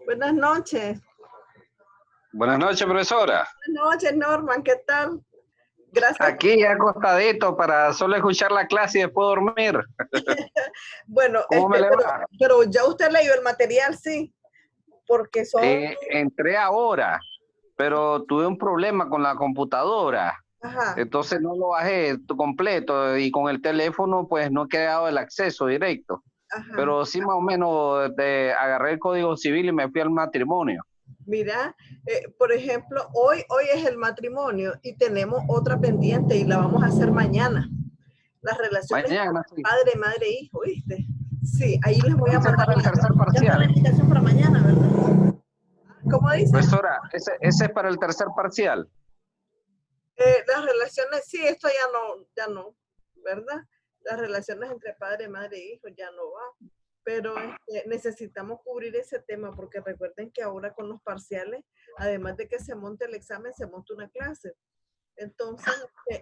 Buenas noches. Buenas noches, profesora. Buenas noches, Norman, ¿qué tal? Gracias. Aquí acostadito para solo escuchar la clase y después dormir. Bueno, ¿Cómo me le va? pero ya usted leyó el material, sí, porque son... Entré ahora, pero tuve un problema con la computadora. Ajá. Entonces no lo bajé completo y con el teléfono pues no he quedado el acceso directo. Ajá. Pero sí más o menos agarré el código civil y me fui al matrimonio. Mira, por ejemplo, hoy es el matrimonio y tenemos otra pendiente y la vamos a hacer mañana. Las relaciones mañana, sí. padre, madre, hijo, ¿viste? Sí, ahí les voy a mandar para el tercer parcial. Ya está la invitación para mañana, ¿verdad? ¿Cómo dice? Profesora, ese es para el tercer parcial. Las relaciones, sí, esto ya no, ¿verdad? Las relaciones entre padre, madre e hijo ya no va. Pero necesitamos cubrir ese tema porque recuerden que ahora con los parciales, además de que se monte el examen, se monta una clase. Entonces,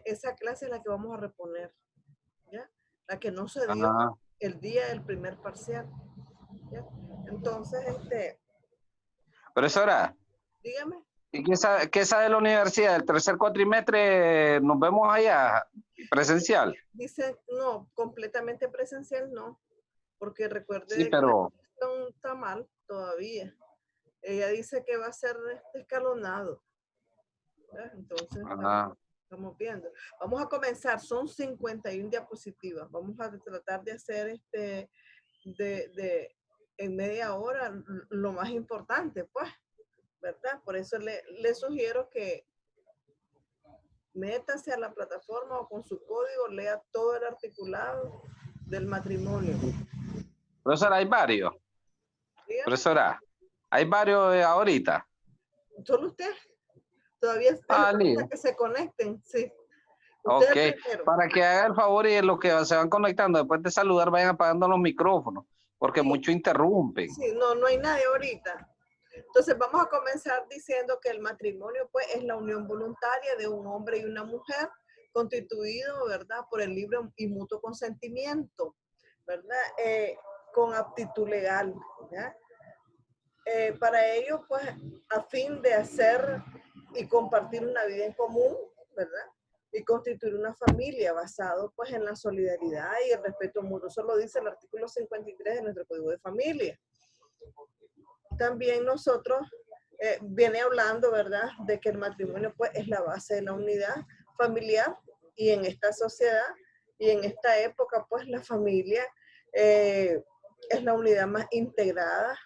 esa clase es la que vamos a reponer, ¿ya? La que no se dio el día del primer parcial, ¿ya? Entonces, Profesora. Dígame. ¿Y qué sabe de la universidad? ¿El tercer cuatrimestre nos vemos allá presencial? Dice, no, completamente presencial no, porque recuerde sí, pero... que no está mal todavía. Ella dice que va a ser escalonado. ¿Ya? Entonces, estamos viendo. Vamos a comenzar, son 51 diapositivas. Vamos a tratar de hacer en media hora lo más importante, pues, ¿verdad? Por eso le sugiero que métase a la plataforma o con su código, lea todo el articulado del matrimonio. Profesora, hay varios. ¿Dígame? Profesora, hay varios ahorita. ¿Solo usted? Todavía es que se conecten, sí. Ok, para que haga el favor y en lo que se van conectando, después de saludar, vayan apagando los micrófonos, porque sí. Muchos interrumpen. Sí, no hay nadie ahorita. Entonces vamos a comenzar diciendo que el matrimonio pues es la unión voluntaria de un hombre y una mujer constituido, ¿verdad? Por el libre y mutuo consentimiento, ¿verdad? Con aptitud legal, ¿ya? Para ello, pues, a fin de hacer y compartir una vida en común, ¿verdad? Y constituir una familia basado, pues, en la solidaridad y el respeto mutuo. Eso lo dice el artículo 53 de nuestro Código de Familia. También nosotros viene hablando, ¿verdad?, de que el matrimonio, pues, es la base de la unidad familiar y en esta sociedad y en esta época, pues, la familia es la unidad más integrada,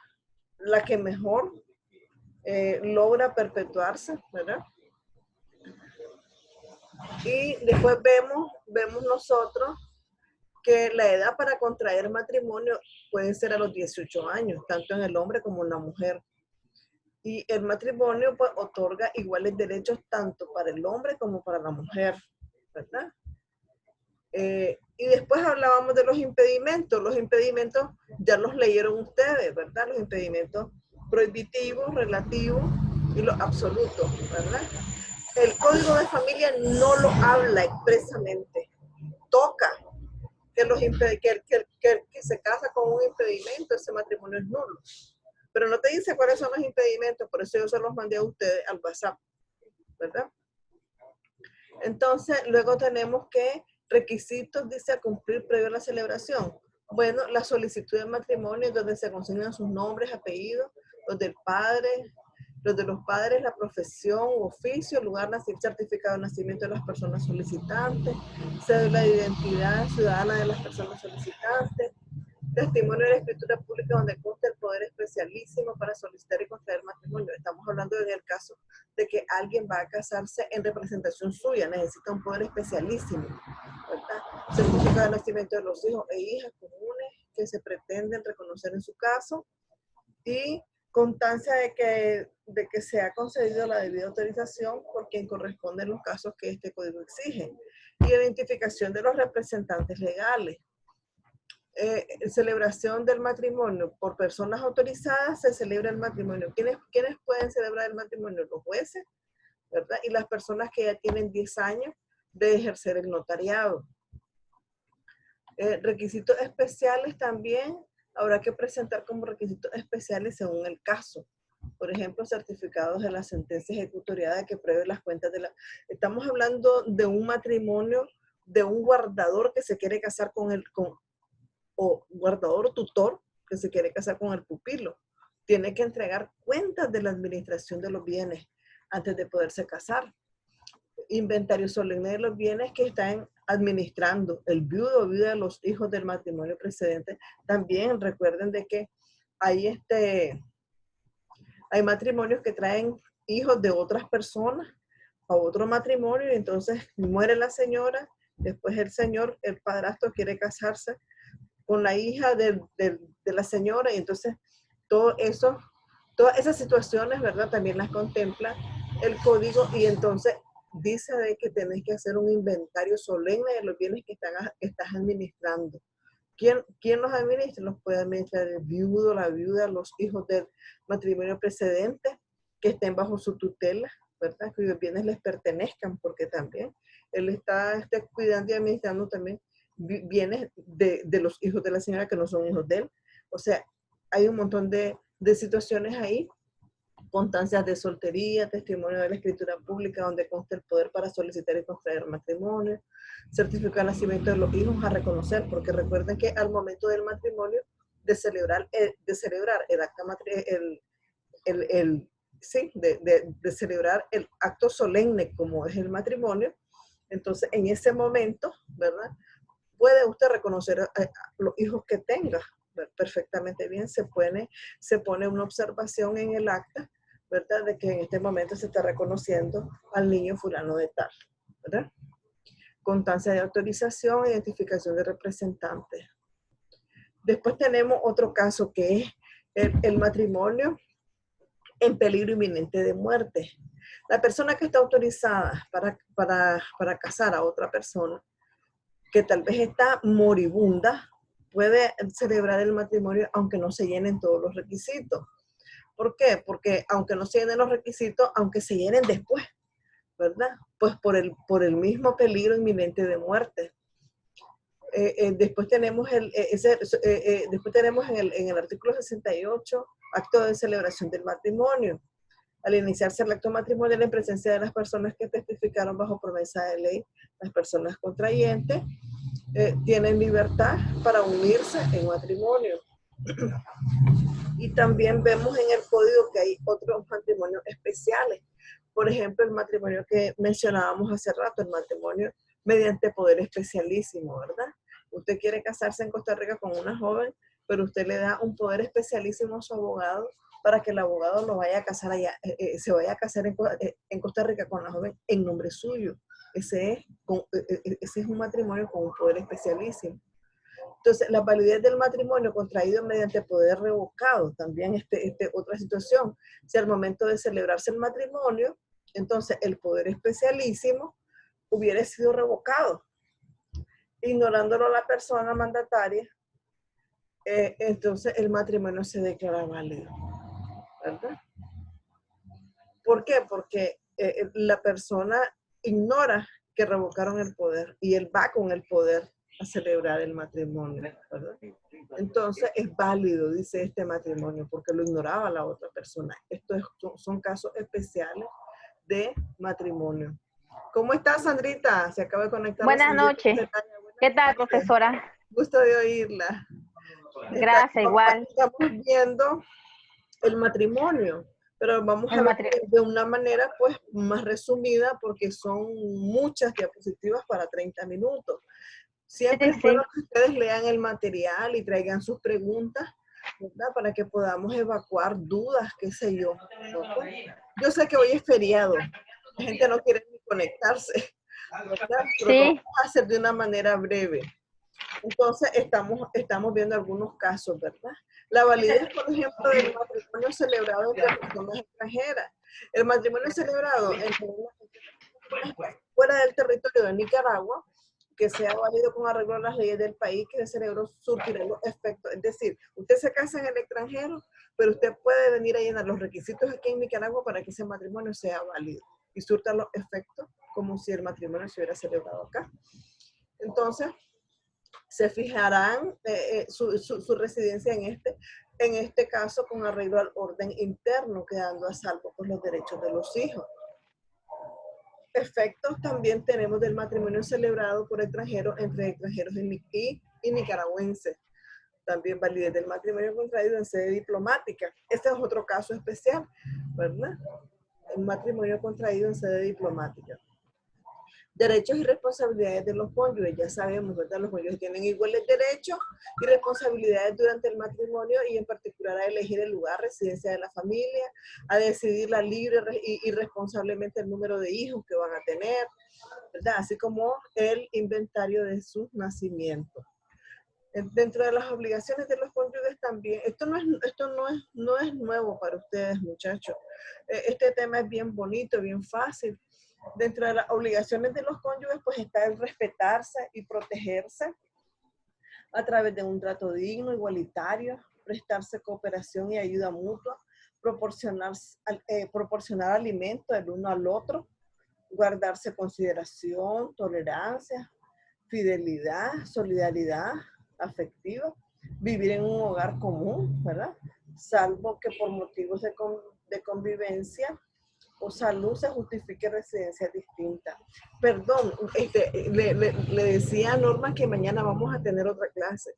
la que mejor logra perpetuarse, ¿verdad? Y después vemos nosotros que la edad para contraer matrimonio puede ser a los 18 años, tanto en el hombre como en la mujer. Y el matrimonio pues otorga iguales derechos tanto para el hombre como para la mujer, ¿verdad? Y después hablábamos de los impedimentos. Los impedimentos ya los leyeron ustedes, ¿verdad? Los impedimentos prohibitivos, relativos y los absolutos, ¿verdad? El Código de Familia no lo habla expresamente. Toca que que se casa con un impedimento, ese matrimonio es nulo. Pero no te dice cuáles son los impedimentos, por eso yo se los mandé a ustedes al WhatsApp, ¿verdad? Entonces, luego tenemos que requisitos, dice, a cumplir previo a la celebración. Bueno, la solicitud de matrimonio, donde se consignan sus nombres, apellidos, los del padre, los de los padres, la profesión, oficio, lugar, certificado de nacimiento de las personas solicitantes, cédula de identidad ciudadana de las personas solicitantes, testimonio de la escritura pública donde consta el poder especialísimo para solicitar y contraer matrimonio. Estamos hablando en el caso de que alguien va a casarse en representación suya, necesita un poder especialísimo, ¿verdad? Certificado de nacimiento de los hijos e hijas comunes que se pretenden reconocer en su caso y constancia de que se ha concedido la debida autorización por quien corresponde en los casos que este código exige. Y identificación de los representantes legales. Celebración del matrimonio por personas autorizadas, se celebra el matrimonio. ¿Quiénes pueden celebrar el matrimonio? Los jueces, ¿verdad? Y las personas que ya tienen 10 años de ejercer el notariado. Requisitos especiales también habrá que presentar como requisitos especiales según el caso. Por ejemplo, certificados de la sentencia ejecutoriada que prevé las cuentas de la... Estamos hablando de un matrimonio de un guardador que se quiere casar o guardador o tutor que se quiere casar con el pupilo. Tiene que entregar cuentas de la administración de los bienes antes de poderse casar. Inventario solemne de los bienes que están administrando el viudo o viuda de los hijos del matrimonio precedente. También recuerden de que hay matrimonios que traen hijos de otras personas a otro matrimonio y entonces muere la señora, después el padrastro quiere casarse con la hija de la señora y entonces todas esas situaciones, ¿verdad? También las contempla el código y entonces dice de que tenés que hacer un inventario solemne de los bienes que estás administrando. ¿Quién los administra? Los puede administrar el viudo, la viuda, los hijos del matrimonio precedente que estén bajo su tutela, ¿verdad? Cuyos bienes les pertenezcan, porque también él está cuidando y administrando también bienes de los hijos de la señora que no son hijos de él. O sea, hay un montón de situaciones ahí. Constancias de soltería, testimonio de la escritura pública donde consta el poder para solicitar y contraer matrimonio, certificar el nacimiento de los hijos a reconocer, porque recuerden que al momento del matrimonio, de celebrar el acta de celebrar el acto solemne como es el matrimonio, entonces en ese momento, ¿verdad? Puede usted reconocer a los hijos que tenga perfectamente bien, se pone una observación en el acta, ¿verdad? De que en este momento se está reconociendo al niño fulano de tal, ¿verdad? Constancia de autorización, identificación de representantes. Después tenemos otro caso que es el matrimonio en peligro inminente de muerte. La persona que está autorizada para casar a otra persona que tal vez está moribunda, puede celebrar el matrimonio aunque no se llenen todos los requisitos. ¿Por qué? Porque aunque no se llenen los requisitos, aunque se llenen después, ¿verdad? Pues por el mismo peligro inminente de muerte. Después tenemos en el artículo 68, acto de celebración del matrimonio. Al iniciarse el acto matrimonial en presencia de las personas que testificaron bajo promesa de ley, las personas contrayentes tienen libertad para unirse en matrimonio. Y también vemos en el código que hay otros matrimonios especiales. Por ejemplo, el matrimonio que mencionábamos hace rato, el matrimonio mediante poder especialísimo, ¿verdad? Usted quiere casarse en Costa Rica con una joven, pero usted le da un poder especialísimo a su abogado para que el abogado lo vaya a casar allá, se vaya a casar en Costa Rica con la joven en nombre suyo. Ese es un matrimonio con un poder especialísimo. Entonces, la validez del matrimonio contraído mediante poder revocado, también otra situación. Si al momento de celebrarse el matrimonio, entonces el poder especialísimo hubiera sido revocado, ignorándolo a la persona mandataria, entonces el matrimonio se declara válido, ¿verdad? ¿Por qué? Porque la persona ignora que revocaron el poder y él va con el poder a celebrar el matrimonio, ¿verdad? Entonces es válido, dice este matrimonio, porque lo ignoraba la otra persona. Estos son casos especiales de matrimonio. ¿Cómo estás, Sandrita? Se acaba de conectar. Buenas noches. ¿Qué tal, profesora? Gusto de oírla. Gracias, igual. Estamos viendo el matrimonio, pero vamos a ver de una manera pues más resumida porque son muchas diapositivas para 30 minutos. Siempre es bueno que ustedes lean el material y traigan sus preguntas, ¿verdad? Para que podamos evacuar dudas, qué sé yo. Yo sé que hoy es feriado, la gente no quiere ni conectarse, ¿verdad? Pero lo vamos a hacer de una manera breve. Entonces, estamos viendo algunos casos, ¿verdad? La validez, por ejemplo, del matrimonio celebrado entre personas extranjeras. El matrimonio celebrado entre una fuera del territorio de Nicaragua, que sea válido con arreglo a las leyes del país, que se celebró surtirá los efectos. Es decir, usted se casa en el extranjero, pero usted puede venir a llenar los requisitos aquí en Nicaragua para que ese matrimonio sea válido y surta los efectos como si el matrimonio se hubiera celebrado acá. Entonces, se fijarán su residencia en este caso con arreglo al orden interno, quedando a salvo por los derechos de los hijos. Efectos también tenemos del matrimonio celebrado por extranjeros entre extranjeros y nicaragüenses. También validez del matrimonio contraído en sede diplomática. Este es otro caso especial, ¿verdad? El matrimonio contraído en sede diplomática. Derechos y responsabilidades de los cónyuges, ya sabemos, ¿verdad? Los cónyuges tienen iguales derechos y responsabilidades durante el matrimonio y en particular a elegir el lugar, residencia de la familia, a decidir la libre y responsablemente el número de hijos que van a tener, ¿verdad? Así como el inventario de sus nacimientos. Dentro de las obligaciones de los cónyuges también, esto no es nuevo para ustedes, muchachos. Este tema es bien bonito, bien fácil. Dentro de las obligaciones de los cónyuges, pues está el respetarse y protegerse a través de un trato digno, igualitario, prestarse cooperación y ayuda mutua, proporcionar alimento el uno al otro, guardarse consideración, tolerancia, fidelidad, solidaridad afectiva, vivir en un hogar común, ¿verdad? Salvo que por motivos de convivencia o salud se justifique residencia distinta. Perdón, le decía a Norma que mañana vamos a tener otra clase.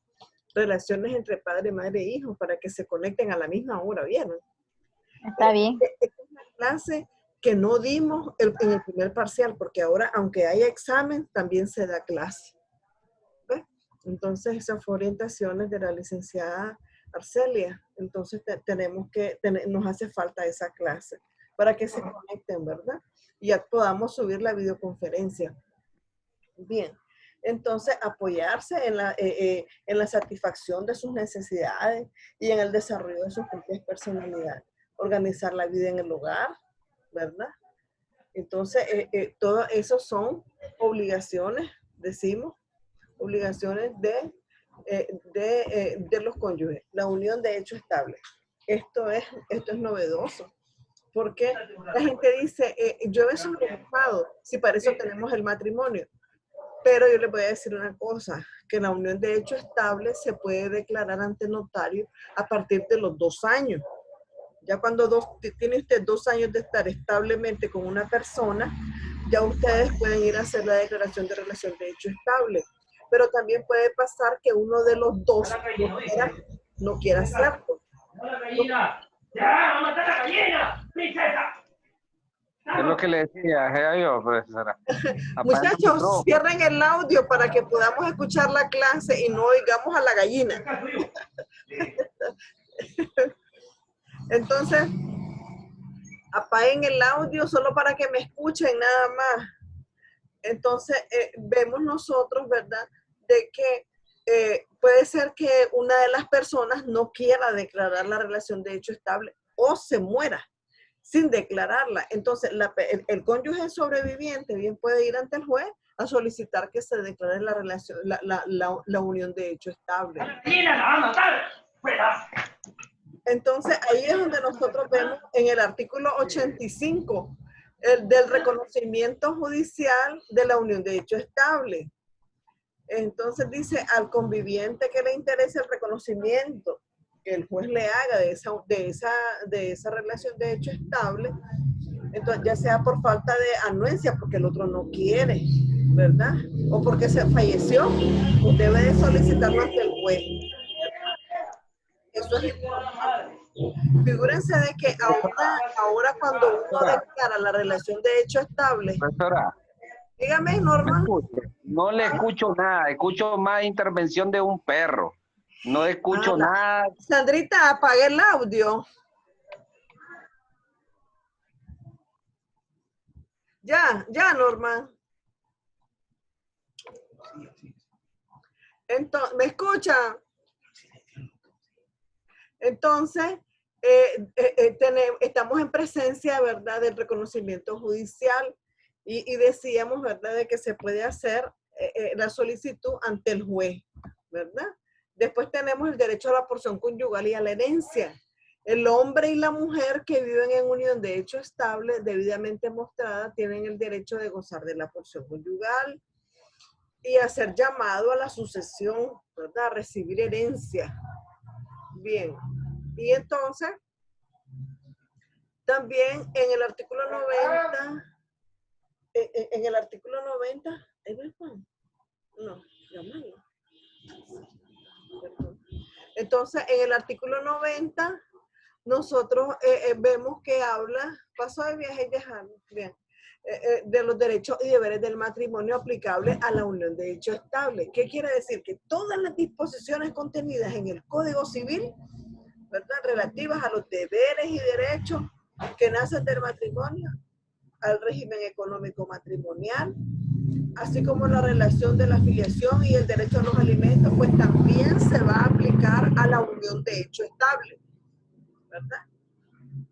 Relaciones entre padre, madre e hijo para que se conecten a la misma hora, ¿vieron? Está bien. Esta es una clase que no dimos en el primer parcial, porque ahora, aunque haya examen, también se da clase. ¿Ves? Entonces, esas fueron orientaciones de la licenciada Arcelia. Entonces, nos hace falta esa clase para que se conecten, ¿verdad? Y ya podamos subir la videoconferencia. Bien, entonces apoyarse en la satisfacción de sus necesidades y en el desarrollo de sus propias personalidades. Organizar la vida en el hogar, ¿verdad? Entonces, todo eso son obligaciones, decimos, obligaciones de los cónyuges. La unión de hecho estable. Esto es novedoso. Porque la gente dice, yo he sobrepasado, si para eso tenemos el matrimonio. Pero yo le voy a decir una cosa, que la unión de hecho estable se puede declarar ante notario a partir de los 2 años. Ya cuando tiene usted 2 años de estar establemente con una persona, ya ustedes pueden ir a hacer la declaración de relación de hecho estable. Pero también puede pasar que uno de los dos no quiera hacerlo. ¡Ya! ¡Va a matar a la gallina! ¡Princesa! Es lo que le decía, yo, profesora. Muchachos, cierren el audio para que podamos escuchar la clase y no oigamos a la gallina. Entonces, apaguen el audio solo para que me escuchen nada más. Entonces, vemos nosotros, ¿verdad? De que puede ser que una de las personas no quiera declarar la relación de hecho estable o se muera sin declararla. Entonces, el cónyuge sobreviviente bien puede ir ante el juez a solicitar que se declare la relación, la unión de hecho estable. ¡La va a matar! Entonces, ahí es donde nosotros vemos en el artículo 85 del reconocimiento judicial de la unión de hecho estable. Entonces dice, al conviviente que le interese el reconocimiento que el juez le haga de esa relación de hecho estable, Entonces, ya sea por falta de anuencia, porque el otro no quiere, ¿verdad? O porque se falleció, debe de solicitarlo ante el juez. Eso es importante. Figúrense de que ahora cuando uno declara la relación de hecho estable. Profesora. Dígame, Norma. No le escucho nada, escucho más intervención de un perro. No escucho nada. Sandrita, apague el audio. Ya, Norma. Entonces, ¿me escucha? Entonces, estamos en presencia, ¿verdad?, del reconocimiento judicial y decíamos, ¿verdad?, de que se puede hacer la solicitud ante el juez, ¿verdad? Después tenemos el derecho a la porción conyugal y a la herencia. El hombre y la mujer que viven en unión de hecho estable, debidamente mostrada, tienen el derecho de gozar de la porción conyugal y a ser llamado a la sucesión, ¿verdad?, a recibir herencia. Bien. Y entonces, también en el artículo 90, en el artículo 90, ¿es el Juan? No, llamarlo. Entonces, en el artículo 90, nosotros vemos que habla, paso de viaje y dejarlo, bien, de los derechos y deberes del matrimonio aplicables a la unión de hecho estable. ¿Qué quiere decir? Que todas las disposiciones contenidas en el Código Civil, ¿verdad?, relativas a los deberes y derechos que nacen del matrimonio, al régimen económico matrimonial, así como la relación de la afiliación y el derecho a los alimentos, pues también se va a aplicar a la unión de hecho estable, ¿verdad?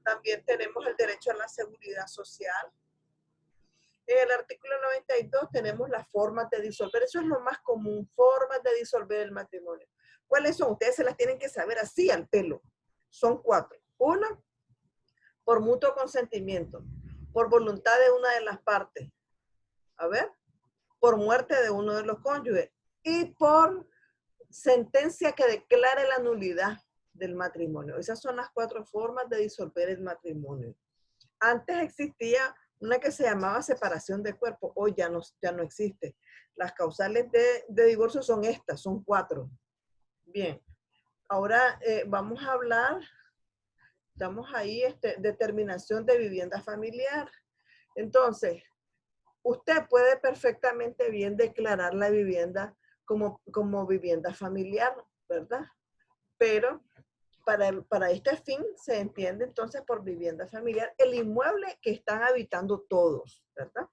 También tenemos el derecho a la seguridad social. En el artículo 92 tenemos las formas de disolver. Eso es lo más común, formas de disolver el matrimonio. ¿Cuáles son? Ustedes se las tienen que saber así al pelo. Son 4. 1, por mutuo consentimiento, por voluntad de una de las partes. A ver, por muerte de uno de los cónyuges y por sentencia que declare la nulidad del matrimonio. Esas son las 4 formas de disolver el matrimonio. Antes existía una que se llamaba separación de cuerpo, hoy ya no existe. Las causales de divorcio son estas, son 4. Bien, ahora vamos a hablar, estamos ahí, determinación de vivienda familiar. Entonces, usted puede perfectamente bien declarar la vivienda como vivienda familiar, ¿verdad? Pero para este fin se entiende entonces por vivienda familiar el inmueble que están habitando todos, ¿verdad?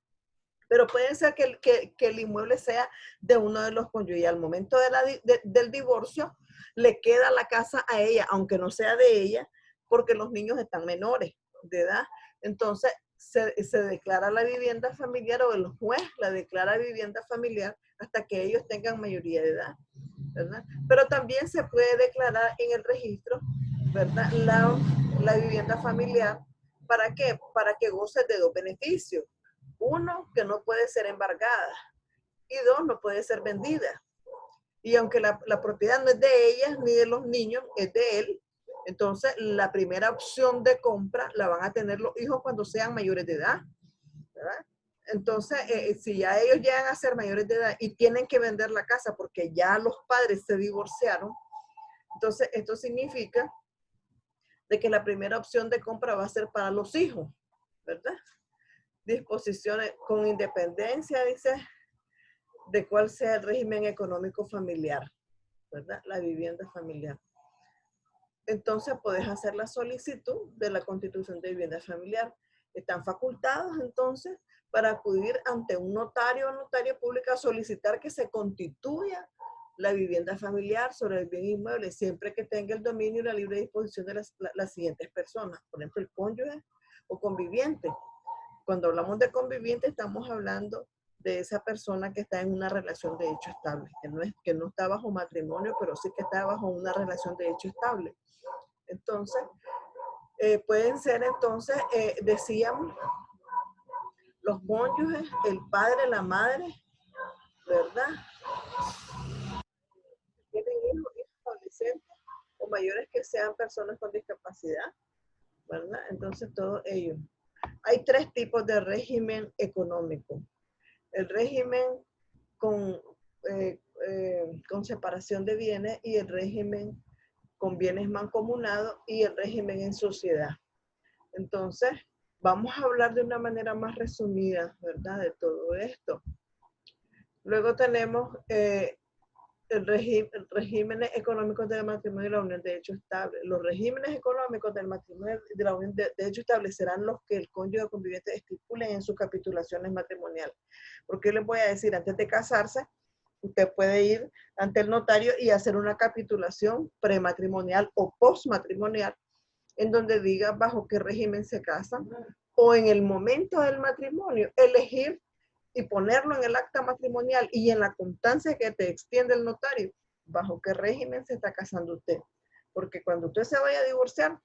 Pero puede ser que el inmueble sea de uno de los cónyuges y al momento del divorcio le queda la casa a ella, aunque no sea de ella, porque los niños están menores de edad. Entonces se declara la vivienda familiar o el juez la declara vivienda familiar hasta que ellos tengan mayoría de edad, ¿verdad? Pero también se puede declarar en el registro, ¿verdad?, la vivienda familiar. ¿Para qué? Para que goce de 2 beneficios. 1, que no puede ser embargada. Y 2, no puede ser vendida. Y aunque la propiedad no es de ellas ni de los niños, es de él, entonces la primera opción de compra la van a tener los hijos cuando sean mayores de edad, ¿verdad? Entonces, si ya ellos llegan a ser mayores de edad y tienen que vender la casa porque ya los padres se divorciaron, entonces esto significa de que la primera opción de compra va a ser para los hijos, ¿verdad? Disposiciones con independencia, dice, de cuál sea el régimen económico familiar, ¿verdad? La vivienda familiar. Entonces, puedes hacer la solicitud de la constitución de vivienda familiar. Están facultados, entonces, para acudir ante un notario o notaria pública a solicitar que se constituya la vivienda familiar sobre el bien inmueble, siempre que tenga el dominio y la libre disposición de las siguientes personas. Por ejemplo, el cónyuge o conviviente. Cuando hablamos de conviviente, estamos hablando de esa persona que está en una relación de hecho estable, que no está bajo matrimonio, pero sí que está bajo una relación de hecho estable. Entonces, pueden ser entonces, decíamos, los cónyuges, el padre, la madre, ¿verdad? Tienen hijos adolescentes o mayores que sean personas con discapacidad, ¿verdad? Entonces, todos ellos. Hay tres tipos de régimen económico. El régimen con separación de bienes y el régimen con bienes mancomunados y el régimen en sociedad. Entonces, vamos a hablar de una manera más resumida, ¿verdad? De todo esto. Luego tenemos el regímenes económicos del matrimonio y la unión de hecho estable. Los regímenes económicos del matrimonio y de la unión de hecho estable serán los que el cónyuge conviviente estipulen en sus capitulaciones matrimoniales. Porque les voy a decir, antes de casarse, usted puede ir ante el notario y hacer una capitulación prematrimonial o postmatrimonial, en donde diga bajo qué régimen se casan, o en el momento del matrimonio, elegir y ponerlo en el acta matrimonial y en la constancia que te extiende el notario, bajo qué régimen se está casando usted. Porque cuando usted se vaya a divorciar,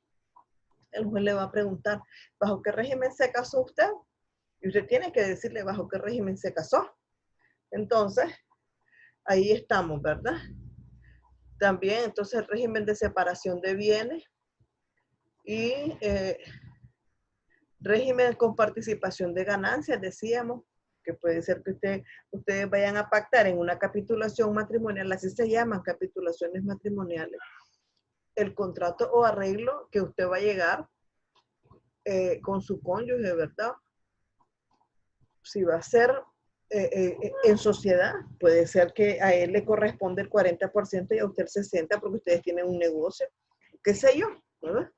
el juez le va a preguntar, ¿bajo qué régimen se casó usted? Y usted tiene que decirle bajo qué régimen se casó. Entonces, ahí estamos, ¿verdad? También, entonces, el régimen de separación de bienes y régimen con participación de ganancias, decíamos, que puede ser que ustedes vayan a pactar en una capitulación matrimonial, así se llaman capitulaciones matrimoniales, el contrato o arreglo que usted va a llegar con su cónyuge, ¿verdad? Si va a ser en sociedad, puede ser que a él le corresponde el 40% y a usted el 60% porque ustedes tienen un negocio, qué sé yo, ¿verdad?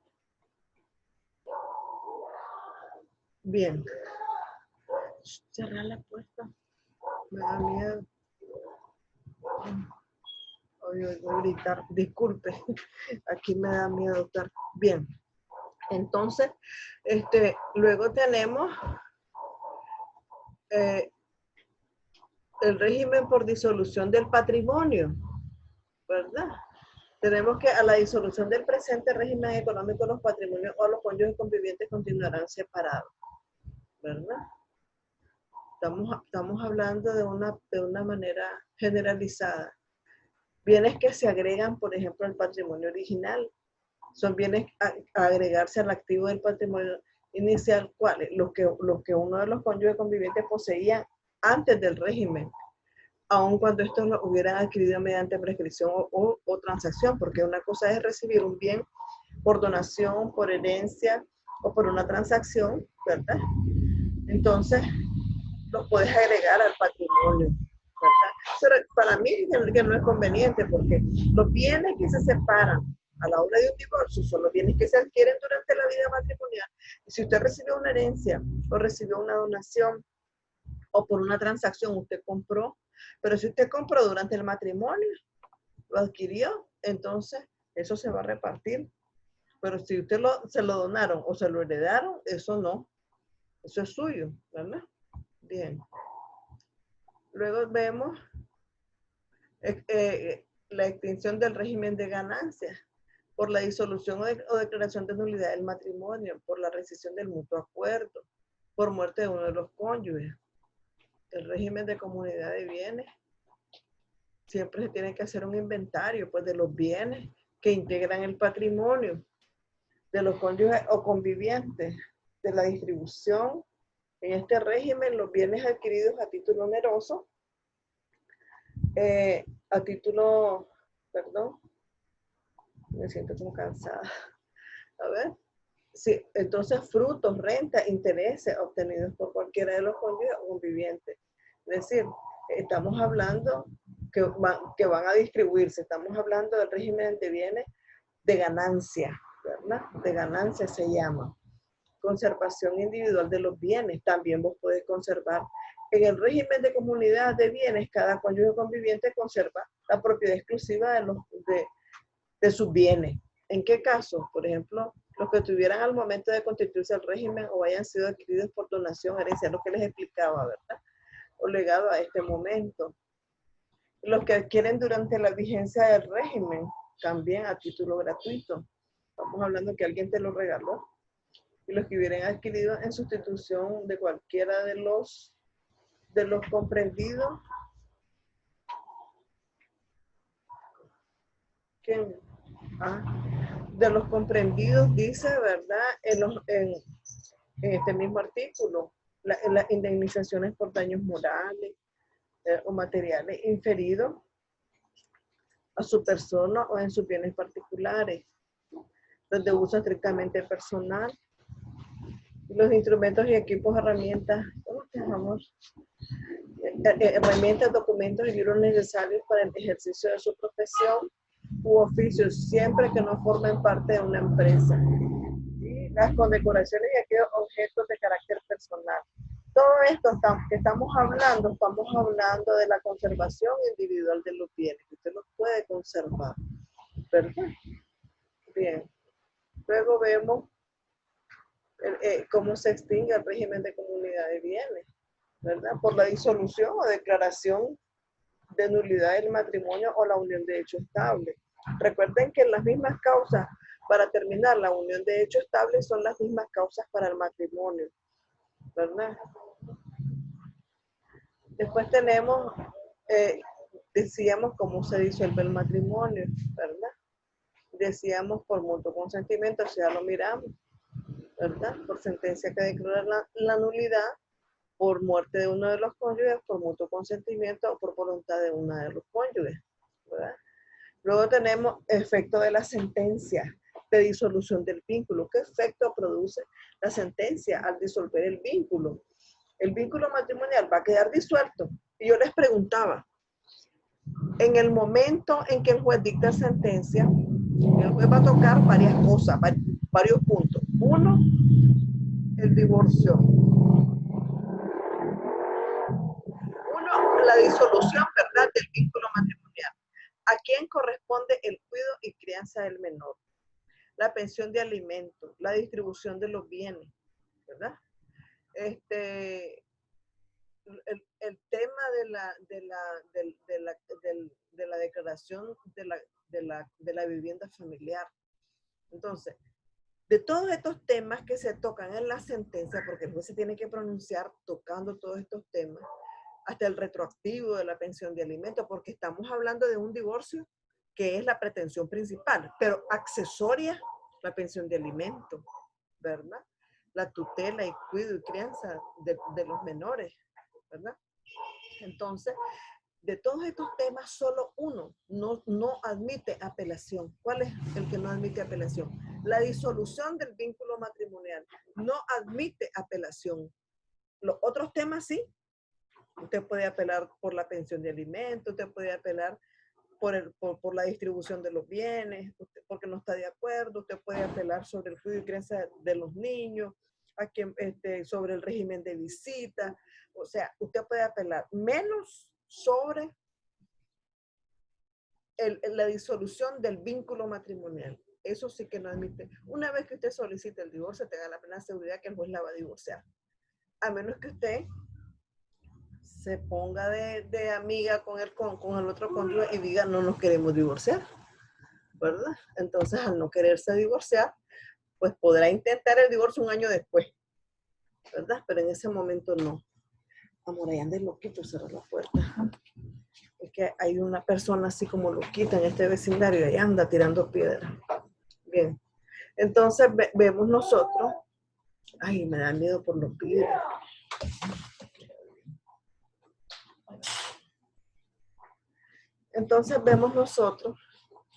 Bien. Cerrar la puerta. Me da miedo. Voy a gritar. Disculpe. Aquí me da miedo estar. Bien. Entonces, luego tenemos el régimen por disolución del patrimonio, ¿verdad? Tenemos que a la disolución del presente régimen económico, los patrimonios o los cónyuges convivientes continuarán separados, ¿verdad? Estamos hablando de una manera generalizada. Bienes que se agregan, por ejemplo, al patrimonio original, son bienes a agregarse al activo del patrimonio inicial, ¿cuáles? Los que uno de los cónyuges convivientes poseía antes del régimen, aun cuando estos lo hubieran adquirido mediante prescripción o transacción, porque una cosa es recibir un bien por donación, por herencia o por una transacción, ¿verdad? Entonces, los puedes agregar al patrimonio, ¿verdad? Pero para mí que no es conveniente, porque los bienes que se separan a la hora de un divorcio son los bienes que se adquieren durante la vida matrimonial. Y si usted recibió una herencia o recibió una donación o por una transacción usted compró, pero si usted compró durante el matrimonio, lo adquirió, entonces eso se va a repartir. Pero si usted se lo donaron o se lo heredaron, eso no. Eso es suyo, ¿verdad? Bien. Luego vemos la extinción del régimen de ganancias por la disolución o declaración de nulidad del matrimonio, por la rescisión del mutuo acuerdo, por muerte de uno de los cónyuges. El régimen de comunidad de bienes. Siempre se tiene que hacer un inventario pues, de los bienes que integran el patrimonio, de los cónyuges o convivientes, de la distribución. En este régimen, los bienes adquiridos a título oneroso, perdón, me siento como cansada. A ver, sí, entonces frutos, renta, intereses obtenidos por cualquiera de los cónyuges o convivientes. Es decir, estamos hablando que van a distribuirse, estamos hablando del régimen de bienes de ganancia, ¿verdad? De ganancia se llama. Conservación individual de los bienes, también vos podés conservar. En el régimen de comunidad de bienes, cada cónyuge conviviente conserva la propiedad exclusiva de sus bienes. ¿En qué caso? Por ejemplo, los que tuvieran al momento de constituirse el régimen o hayan sido adquiridos por donación, herencia, lo que les explicaba, ¿verdad? O legado a este momento. Los que adquieren durante la vigencia del régimen, también a título gratuito. Estamos hablando que alguien te lo regaló. Y los que hubieran adquirido en sustitución de cualquiera de los comprendidos. De los comprendidos, dice, ¿verdad? en este mismo artículo, las indemnizaciones por daños morales o materiales inferidos a su persona o en sus bienes particulares, donde uso estrictamente personal, los instrumentos y equipos, herramientas, herramientas, documentos y libros necesarios para el ejercicio de su profesión u oficio, siempre que no formen parte de una empresa. Y las condecoraciones y aquellos objetos de carácter personal. Todo esto que estamos hablando de la conservación individual de los bienes, que usted los puede conservar, ¿verdad? Bien. Luego vemos cómo se extingue el régimen de comunidad de bienes, ¿verdad? Por la disolución o declaración de nulidad del matrimonio o la unión de hecho estable. Recuerden que las mismas causas para terminar la unión de hecho estable son las mismas causas para el matrimonio, ¿verdad? Después tenemos, decíamos cómo se disuelve el matrimonio, ¿verdad? Decíamos por mutuo consentimiento, si ya lo miramos, ¿verdad? Por sentencia que declara la nulidad, por muerte de uno de los cónyuges, por mutuo consentimiento o por voluntad de uno de los cónyuges, ¿verdad? Luego tenemos efecto de la sentencia de disolución del vínculo. ¿Qué efecto produce la sentencia al disolver el vínculo? El vínculo matrimonial va a quedar disuelto. Y yo les preguntaba, en el momento en que el juez dicta sentencia, el juez va a tocar varias cosas, varios puntos. Uno, el divorcio. Uno, la disolución, ¿verdad?, del vínculo matrimonial. ¿A quién corresponde el cuidado y crianza del menor? La pensión de alimentos, la distribución de los bienes, ¿verdad? El tema de la declaración de la vivienda familiar. Entonces, de todos estos temas que se tocan en la sentencia, porque el juez se tiene que pronunciar tocando todos estos temas, hasta el retroactivo de la pensión de alimentos, porque estamos hablando de un divorcio que es la pretensión principal, pero accesoria la pensión de alimentos, ¿verdad? La tutela y cuidado y crianza de los menores, ¿verdad? Entonces, de todos estos temas, solo uno no admite apelación. ¿Cuál es el que no admite apelación? La disolución del vínculo matrimonial no admite apelación. Los otros temas sí. Usted puede apelar por la pensión de alimentos, usted puede apelar por la distribución de los bienes, porque no está de acuerdo, usted puede apelar sobre el cuidado y crianza de los niños, sobre el régimen de visita. O sea, usted puede apelar menos sobre la disolución del vínculo matrimonial. Eso sí que no admite. Una vez que usted solicite el divorcio, tenga la plena seguridad que el juez la va a divorciar. A menos que usted se ponga de amiga con el otro cónyuge y diga, no nos queremos divorciar, ¿verdad? Entonces, al no quererse divorciar, pues podrá intentar el divorcio un año después, ¿verdad? Pero en ese momento no. Amor, ahí anda el loquito, cerrar la puerta. Es que hay una persona así como loquita en este vecindario y ahí anda tirando piedras. Bien. Entonces vemos nosotros. Ay, me da miedo por los piedras. Entonces vemos nosotros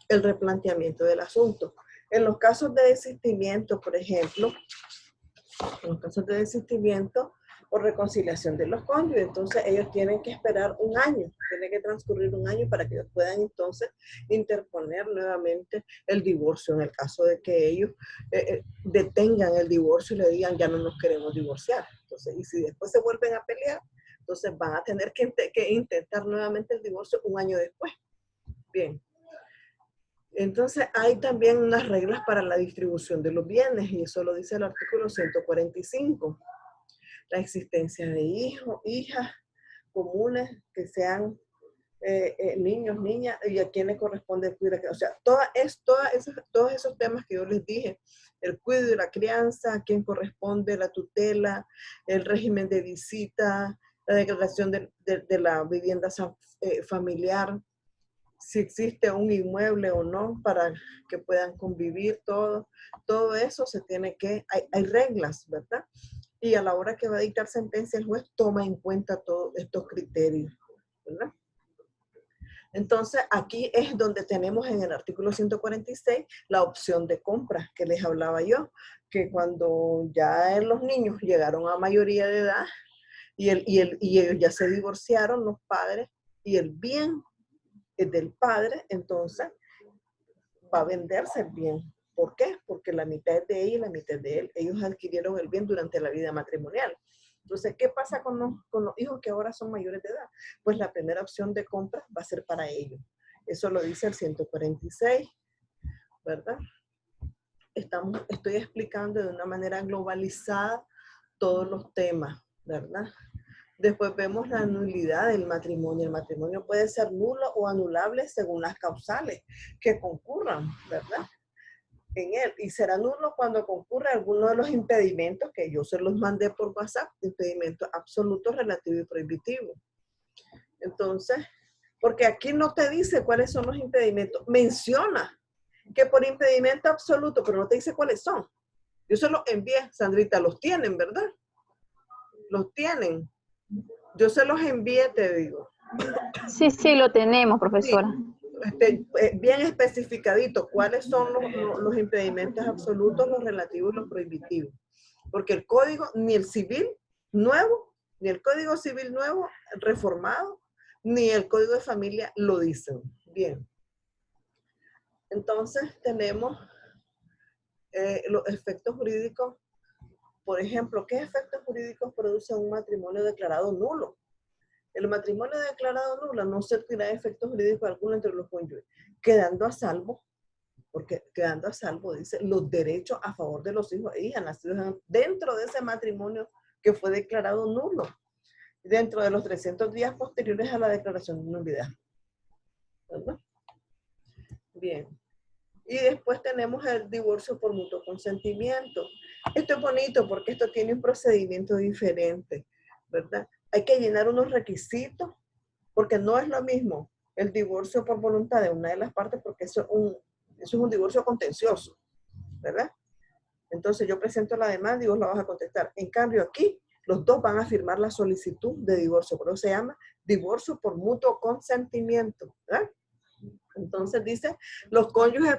el replanteamiento del asunto. En los casos de desistimiento, por ejemplo, en los casos de desistimiento o reconciliación de los cónyuges, entonces ellos tienen que esperar un año, tiene que transcurrir un año para que ellos puedan entonces interponer nuevamente el divorcio en el caso de que ellos detengan el divorcio y le digan ya no nos queremos divorciar. Entonces, y si después se vuelven a pelear, entonces van a tener que intentar nuevamente el divorcio un año después. Bien. Entonces hay también unas reglas para la distribución de los bienes y eso lo dice el artículo 145. La existencia de hijos, hijas comunes que sean niños, niñas y a quién le corresponde el cuidado. O sea, todos esos temas que yo les dije, el cuidado y la crianza, a quién corresponde la tutela, el régimen de visita, la declaración de la vivienda familiar, si existe un inmueble o no para que puedan convivir todo eso se tiene que, hay reglas, ¿verdad? Y a la hora que va a dictar sentencia, el juez toma en cuenta todos estos criterios, ¿verdad? Entonces, aquí es donde tenemos en el artículo 146 la opción de compra que les hablaba yo, que cuando ya los niños llegaron a mayoría de edad y ellos ya se divorciaron, los padres, y el bien es del padre, entonces va a venderse el bien. ¿Por qué? Porque la mitad es de ella y la mitad es de él. Ellos adquirieron el bien durante la vida matrimonial. Entonces, ¿qué pasa con los hijos que ahora son mayores de edad? Pues la primera opción de compra va a ser para ellos. Eso lo dice el 146, ¿verdad? Estoy explicando de una manera globalizada todos los temas, ¿verdad? Después vemos la nulidad del matrimonio. El matrimonio puede ser nulo o anulable según las causales que concurran, ¿verdad? En él. Y será nulo cuando concurra alguno de los impedimentos que yo se los mandé por WhatsApp, impedimentos absolutos, relativos y prohibitivos. Entonces, porque aquí no te dice cuáles son los impedimentos. Menciona que por impedimento absoluto, pero no te dice cuáles son. Yo se los envié, Sandrita, los tienen, ¿verdad? Los tienen. Yo se los envié, te digo. Sí, sí, lo tenemos, profesora. Sí, bien especificadito cuáles son los impedimentos absolutos, los relativos y los prohibitivos. Porque el código, ni el civil nuevo, ni el código civil nuevo reformado, ni el código de familia lo dicen. Bien. Entonces tenemos los efectos jurídicos. Por ejemplo, ¿qué efectos jurídicos produce un matrimonio declarado nulo? El matrimonio declarado nulo no surtirá efectos jurídicos alguno entre los cónyuges, quedando a salvo, porque quedando a salvo, dice, los derechos a favor de los hijos e hijas nacidos dentro de ese matrimonio que fue declarado nulo, dentro de los 300 días posteriores a la declaración de nulidad. ¿Verdad? Bien. Y después tenemos el divorcio por mutuo consentimiento. Esto es bonito porque esto tiene un procedimiento diferente, ¿verdad? Hay que llenar unos requisitos porque no es lo mismo el divorcio por voluntad de una de las partes porque eso es un divorcio contencioso, ¿verdad? Entonces yo presento la demanda y vos la vas a contestar. En cambio aquí los dos van a firmar la solicitud de divorcio, por eso se llama divorcio por mutuo consentimiento, ¿verdad? Entonces dice, los cónyuges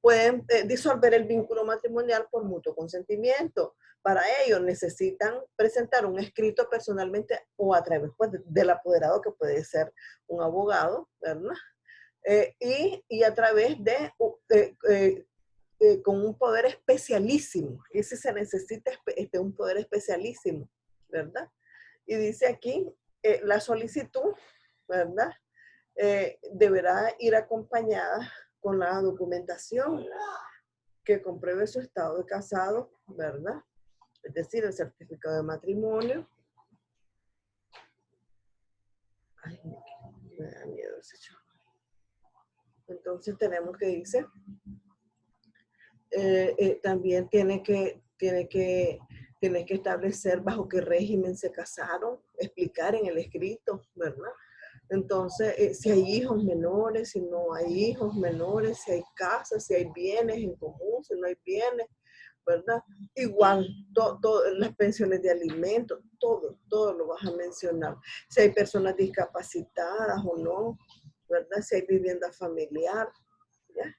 pueden disolver el vínculo matrimonial por mutuo consentimiento. Para ello necesitan presentar un escrito personalmente o a través pues, del apoderado, que puede ser un abogado, ¿verdad? Y a través de, con un poder especialísimo. Ese se necesita un poder especialísimo, ¿verdad? Y dice aquí, la solicitud, ¿verdad? Deberá ir acompañada con la documentación que compruebe su estado de casado, ¿verdad? Es decir, el certificado de matrimonio. Ay, me da miedo ese chaval. Entonces tenemos que dice, también tiene que establecer bajo qué régimen se casaron, explicar en el escrito, ¿verdad? Entonces, si hay hijos menores, si no hay hijos menores, si hay casas, si hay bienes en común, si no hay bienes, ¿verdad? Igual, las pensiones de alimentos, todo lo vas a mencionar. Si hay personas discapacitadas o no, ¿verdad? Si hay vivienda familiar, ¿ya?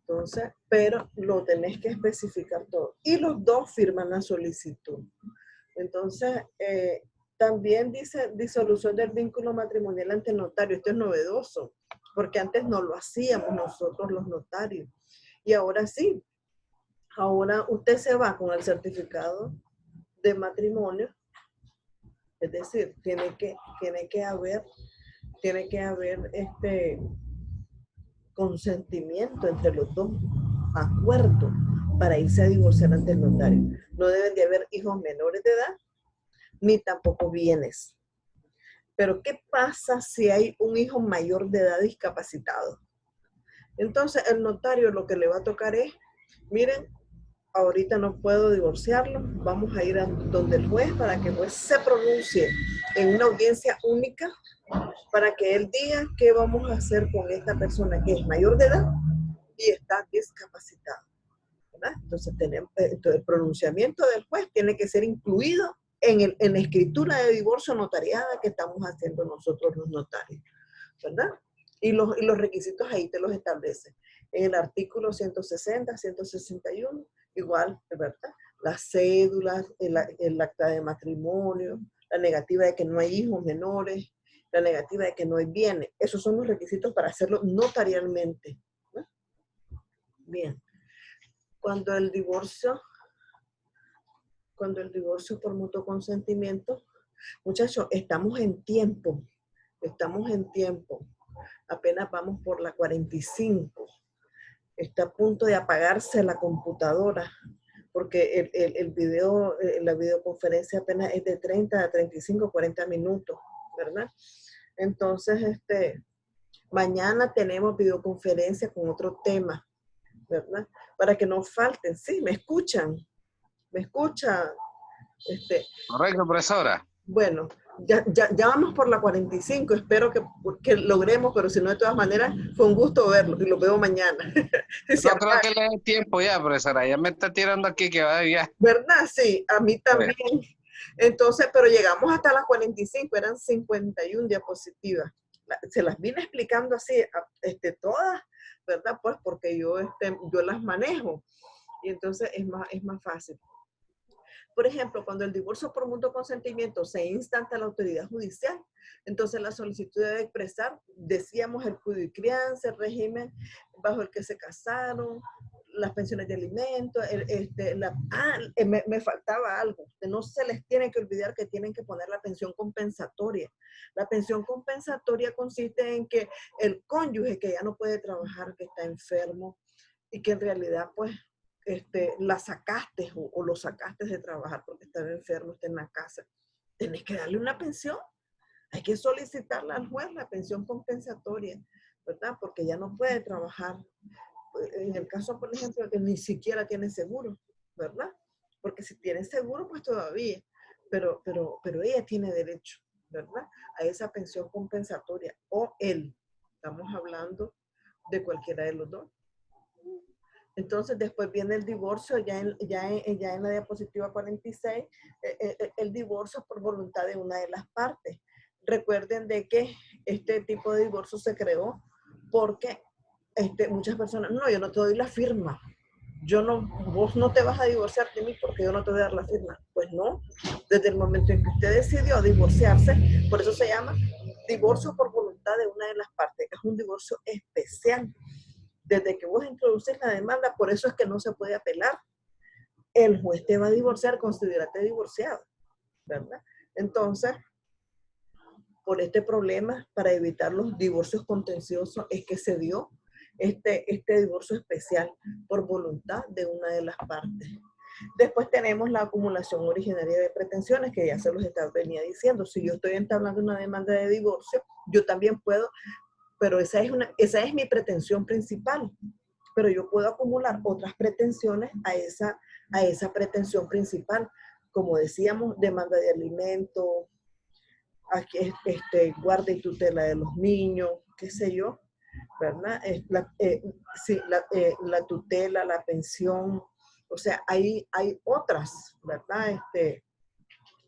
Entonces, pero lo tenés que especificar todo. Y los dos firman la solicitud. Entonces, también dice disolución del vínculo matrimonial ante el notario. Esto es novedoso, porque antes no lo hacíamos nosotros los notarios. Y ahora sí. Ahora usted se va con el certificado de matrimonio. Es decir, tiene que haber consentimiento entre los dos, acuerdo para irse a divorciar ante el notario. No deben de haber hijos menores de edad, ni tampoco bienes. Pero ¿qué pasa si hay un hijo mayor de edad discapacitado? Entonces el notario lo que le va a tocar es, miren, ahorita no puedo divorciarlo, vamos a ir a donde el juez para que el juez se pronuncie en una audiencia única para que él diga qué vamos a hacer con esta persona que es mayor de edad y está discapacitada, ¿verdad? Entonces, el pronunciamiento del juez tiene que ser incluido en la escritura de divorcio notariada que estamos haciendo nosotros los notarios, ¿verdad? Y los requisitos ahí te los establece. En el artículo 160, 161, igual, ¿verdad? Las cédulas, el acta de matrimonio, la negativa de que no hay hijos menores, la negativa de que no hay bienes. Esos son los requisitos para hacerlo notarialmente, ¿no? Bien. Cuando el divorcio por mutuo consentimiento, muchachos, estamos en tiempo. Apenas vamos por la 45. Está a punto de apagarse la computadora, porque la videoconferencia apenas es de 30 a 35, 40 minutos, ¿verdad? Entonces, mañana tenemos videoconferencia con otro tema, ¿verdad? Para que no falten. Sí, ¿me escuchan? ¿Me escucha? Correcto, profesora. Bueno, ya vamos por la 45, espero que logremos, pero si no, de todas maneras, fue un gusto verlo y lo veo mañana. No creo que le dé tiempo ya, profesora, ya me está tirando aquí que va de viaje. ¿Verdad? Sí, a mí también. Entonces, pero llegamos hasta las 45, eran 51 diapositivas. Se las vine explicando así, todas, ¿verdad? Pues porque yo las manejo y entonces es más fácil. Por ejemplo, cuando el divorcio por mutuo consentimiento se insta ante la autoridad judicial, entonces la solicitud debe expresar, decíamos, el cuidado y crianza, el régimen bajo el que se casaron, las pensiones de alimentos, me faltaba algo, no se les tiene que olvidar que tienen que poner la pensión compensatoria. La pensión compensatoria consiste en que el cónyuge que ya no puede trabajar, que está enfermo y que en realidad pues la sacaste o lo sacaste de trabajar porque estaba enfermo, está en la casa, tenés que darle una pensión. Hay que solicitarle al juez la pensión compensatoria, ¿verdad? Porque ya no puede trabajar. En el caso, por ejemplo, que ni siquiera tiene seguro, ¿verdad? Porque si tiene seguro, pues todavía. Pero ella tiene derecho, ¿verdad? A esa pensión compensatoria. O él. Estamos hablando de cualquiera de los dos. Entonces, después viene el divorcio, ya en la diapositiva 46, el divorcio por voluntad de una de las partes. Recuerden de que este tipo de divorcio se creó porque muchas personas, no, yo no te doy la firma. Vos no te vas a divorciar de mí porque yo no te voy a dar la firma. Pues no, desde el momento en que usted decidió divorciarse, por eso se llama divorcio por voluntad de una de las partes. Es un divorcio especial. Desde que vos introducís la demanda, por eso es que no se puede apelar. El juez te va a divorciar, considérate divorciado, ¿verdad? Entonces, por este problema, para evitar los divorcios contenciosos, es que se dio este divorcio especial por voluntad de una de las partes. Después tenemos la acumulación originaria de pretensiones, que ya se los venía diciendo. Si yo estoy entablando una demanda de divorcio, yo también puedo, pero esa es mi pretensión principal. Pero yo puedo acumular otras pretensiones a esa pretensión principal. Como decíamos, demanda de alimentos, aquí guarda y tutela de los niños, qué sé yo, ¿verdad? La tutela, la pensión, o sea, hay otras, ¿verdad?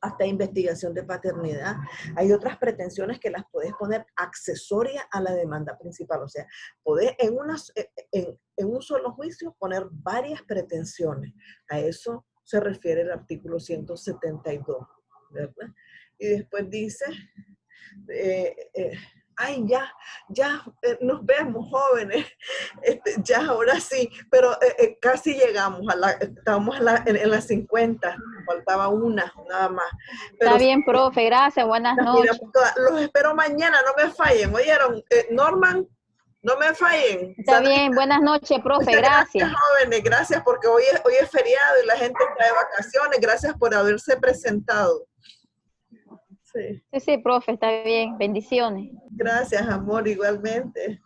Hasta investigación de paternidad. Hay otras pretensiones que las podés poner accesorias a la demanda principal. O sea, podés en un solo juicio poner varias pretensiones. A eso se refiere el artículo 172, ¿verdad? Y después dice, ay, ya nos vemos jóvenes, ya ahora sí, pero casi llegamos, estábamos en las 50, faltaba una nada más. Pero, está bien, profe, gracias, buenas noches. Los espero mañana, no me fallen, ¿oyeron? Norman, no me fallen. Está bien, buenas noches, profe, gracias. Gracias, jóvenes, gracias porque hoy es feriado y la gente está de vacaciones, gracias por haberse presentado. Sí, profe, está bien. Bendiciones. Gracias, amor, igualmente.